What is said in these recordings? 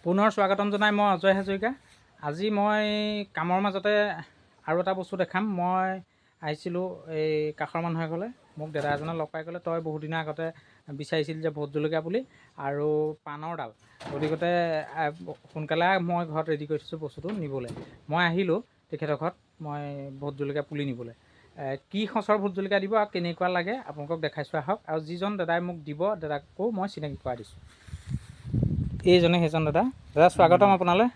পুনৰ স্বাগতম জনাই মই অজয় হাজৰিকা। আজি মই কামৰ মাজতে আৰু এটা বস্তু দেখাম। মই আহিছিলোঁ এই কাষৰ মানুহ এঘৰলৈ, মোক দাদা এজনে লগ পাই ক'লে তই বহুত দিনৰ আগতে বিচাৰিছিল যে ভোট জলকীয়া পুলি আৰু পাণৰ ডাল, গতিকে সোনকালে মই ঘৰত ৰেডি কৰি থৈছোঁ বস্তুটো নিবলৈ। মই আহিলোঁ তেখেতৰ ঘৰত মই ভোট জলকীয়া পুলি নিবলৈ। কি সঁচৰ ভোট জলকীয়া দিব আৰু কেনেকুৱা লাগে আপোনালোকক দেখাইছোঁ আহক। আৰু যিজন দাদাই মোক দিব দাদাকো মই চিনাকি কৰাই দিছোঁ। এইজনে সেইজন দাদা। দাদা স্বাগতম আপোনালৈ।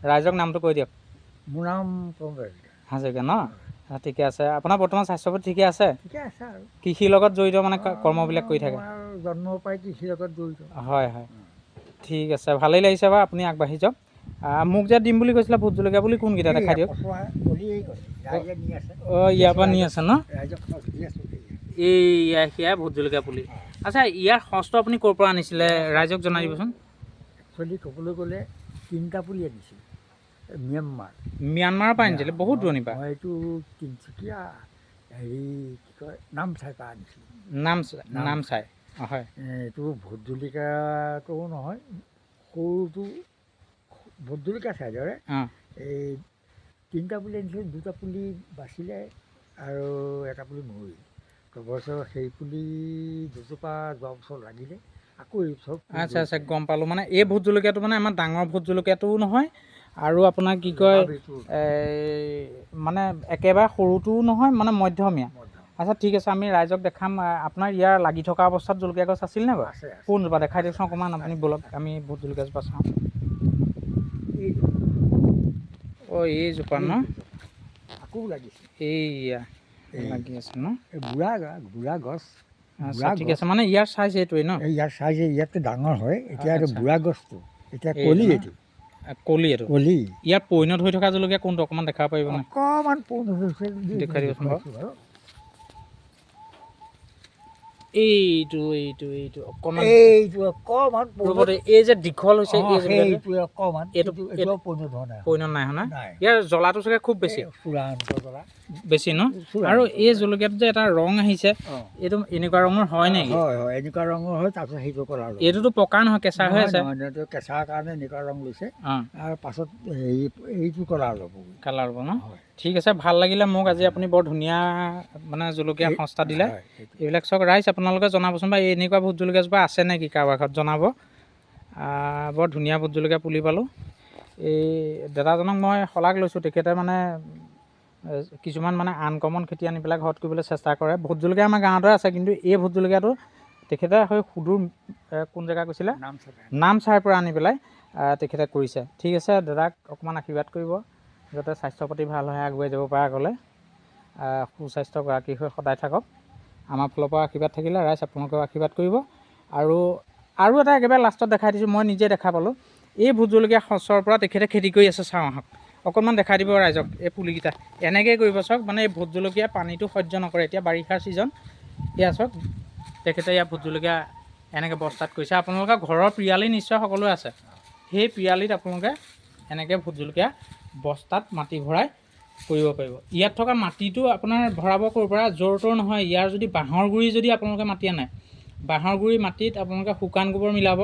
ৰাইজক নামটো কৈ দিয়ক। মোৰ নাম হাজৰিকা ন? ঠিকে আছে। আপোনাৰ বৰ্তমান স্বাস্থ্য পাতি ঠিকে আছে? ঠিকে আছে আৰু কৃষিৰ লগত জড়িত মানে কৰ্মবিলাক কৰি থাকে? জন্মৰ পৰাই কৃষিৰ লগত জড়িত। হয় হয়, ঠিক আছে, ভালেই লাগিছে বাৰু। আপুনি আগবাঢ়ি যাওক। মোক যে দিম বুলি কৈছিলে ভোট জলকীয়া পুলি কোনকেইটা দেখাই দিয়ক। অঁ, ইয়াৰ পৰা নি আছে ন? এই সেয়া ভোট জলকীয়া পুলি। আচ্ছা, ইয়াৰ সঁচটো আপুনি ক'ৰ পৰা আনিছিলে ৰাইজক জনাই দিবচোন। একচুৱেলি ক'বলৈ গ'লে 3টা পুলি আনিছিলোঁ ম্যানমাৰৰ পৰা আনিছিলে, বহুত দূৰণিৰ পৰা। মই এইটো তিনিচুকীয়া হেৰি কি কয় নামচাইৰ পৰা আনিছিলোঁ। নামচাই, হয়। এইটো ভোট জলকীয়াটোও নহয়, সৰুটো ভোট জলকীয়া চাইজৰে। এই 3টা পুলি আনিছিলোঁ, 2টা পুলি বাচিলে আৰু এটা পুলি মৰিল। তাৰপাছত সেই পুলি দুজোপা যোৱা বছৰ লাগিলে, আকৌ এই বছৰ। আচ্ছা আচ্ছা, গম পালোঁ। মানে এই ভোট জলকীয়াটো মানে আমাৰ ডাঙৰ ভোট জলকীয়াটোও নহয় আৰু আপোনাৰ কি কয় মানে একেবাৰে সৰুটোও নহয়, মানে মধ্যমীয়া। আচ্ছা ঠিক আছে, আমি ৰাইজক দেখাম। আপোনাৰ ইয়াৰ লাগি থকা অৱস্থাত জলকীয়া গছ আছিল নে বাৰু? কোনজোপা দেখাই দিয়কচোন অকণমান আপুনি বলক, আমি ভোট জলকীয়া জোপা চাওঁ। অঁ, এইজোপা ন? আকৌ লাগিছে, এইয়া লাগি আছে ন? বুঢ়া গছ। আচ্ছা ঠিক আছে, মানে ইয়াৰ চাইজ এইটোৱে ন? ইয়াৰ চাইজ ইয়াতকৈ ডাঙৰ হয়। এতিয়া এইটো বুঢ়া গছটো, এতিয়া কলি এইটো এইটো কলি। ইয়াৰ পৰিণত হৈ থকা জলকীয়া কোনটো অকণমান দেখাব পাৰিব নে? অকণমান পৰিণত হৈছে, দেখুৱাই দিবচোন বাৰু। এইটো অকণমান, এই যে দীঘল হৈছে পৰিণত নাই হোৱা। ইয়াৰ জ্বলাটো চাগে খুব বেছি বেছি ন? আৰু এই জলকীয়াটো যে এটা ৰং আহিছে, এইটো এনেকুৱা ৰঙৰ হয় নেকি? হয়, এনেকুৱা ৰঙৰ হয়। তাৰপিছত সেইটো কলাৰ, এইটোতো পকা নহয়, কেঁচা হৈ আছে। কেঁচাৰ কাৰণে এনেকুৱা ৰং লৈছে, আৰু পাছত এইটো কালাৰ ল'ব ন? ঠিক আছে, ভাল লাগিলে মোক আজি আপুনি বৰ ধুনীয়া মানে জলকীয়া সংস্থা দিলে। এইবিলাক চাওক ৰাইজ, আপোনালোকে জনাবচোন বা এনেকুৱা ভোট জলকীয়াজোপা আছে নেকি কাৰোবাৰ ঘৰত, জনাব। বৰ ধুনীয়া ভোট জলকীয়া পুলি পালোঁ। এই দাদাজনক মই শলাগ লৈছোঁ। তেখেতে মানে কিছুমান মানে আনকমন খেতি আনি পেলাই ঘৰত কৰিবলৈ চেষ্টা কৰে। ভোট জলকীয়া আমাৰ গাঁৱতে আছে, কিন্তু এই ভোট জলকীয়াটো তেখেতে সেই সুদূৰ কোন জেগা কৈছিলে, নামচাইৰ পৰা আনি পেলাই তেখেতে কৰিছে। ঠিক আছে, দাদাক অকণমান আশীৰ্বাদ কৰিব যাতে স্বাস্থ্য পাতি ভাল হৈ আগুৱাই যাব পাৰে আগলৈ। সুস্বাস্থ্যগৰাকী হৈ সদায় থাকক। আমাৰ ফালৰ পৰা আশীৰ্বাদ থাকিলে ৰাইজ আপোনালোকেও আশীৰ্বাদ কৰিব। আৰু এটা একেবাৰে লাষ্টত দেখাই দিছোঁ, মই নিজে দেখা পালোঁ। এই ভোট জলকীয়া সঁচৰ পৰা তেখেতে খেতি কৰি আছে, চাওঁ আহক। অকণমান দেখাই দিব ৰাইজক এই পুলিকেইটা। এনেকৈ কৰিব চাওক, মানে এই ভোট জলকীয়া পানীটো সহ্য নকৰে। এতিয়া বাৰিষাৰ ছিজন, এয়া চাওক তেখেতে ইয়াৰ ভোট জলকীয়া এনেকৈ বস্তাত কৰিছে। আপোনালোকৰ ঘৰৰ পিৰালি নিশ্চয় সকলোৱে আছে, সেই পিৰালিত আপোনালোকে এনেকৈ ভোট জলকীয়া বস্তাত মাটি ভৰাই কৰিব পাৰিব। ইয়াত থকা মাটিটো আপোনাৰ ভৰাব ক'ৰ পৰা, জোৰ তৰ নহয়। ইয়াৰ যদি বাঁহৰ গুৰি যদি আপোনালোকে মাটি আনে, বাঁহৰ গুৰি মাটিত আপোনালোকে শুকান গোবৰ মিলাব।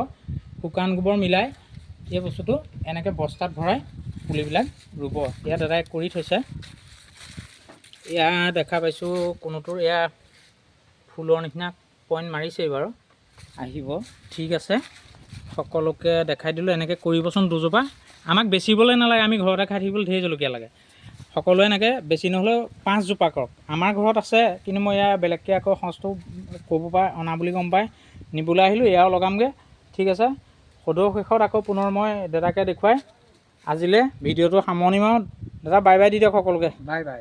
শুকান গোবৰ মিলাই এই বস্তুটো এনেকৈ বস্তাত ভৰাই পুলিবিলাক ৰুব। এয়া দাদাই কৰি থৈছে। এয়া দেখা পাইছোঁ কোনোটোৰ এয়া ফুলৰ নিচিনা পইণ্ট মাৰিছেই বাৰু, আহিব। ঠিক আছে, সকলোকে দেখাই দিলোঁ। এনেকৈ কৰিবচোন দুজোপা। আমাক বেচিবলৈ নালাগে, আমি ঘৰতে খাই থাকিবলৈ ঢেৰ জলকীয়া লাগে। সকলোৱে এনেকৈ বেছি নহ'লেও 5 জোপা কৰক। আমাৰ ঘৰত আছে, কিন্তু মই এয়া বেলেগকৈ আকৌ সঁচটো ক'ব পৰা অনা বুলি গম পাই নিবলৈ আহিলোঁ। এয়াও লগামগৈ। ঠিক আছে, সদৌ শেষত আকৌ পুনৰ মই দাদাকে দেখুৱাই আজিলৈ ভিডিঅ'টো সামৰণি মাৰোঁ। দাদা বাই বাই দি দিয়ক সকলোকে। Bye bye.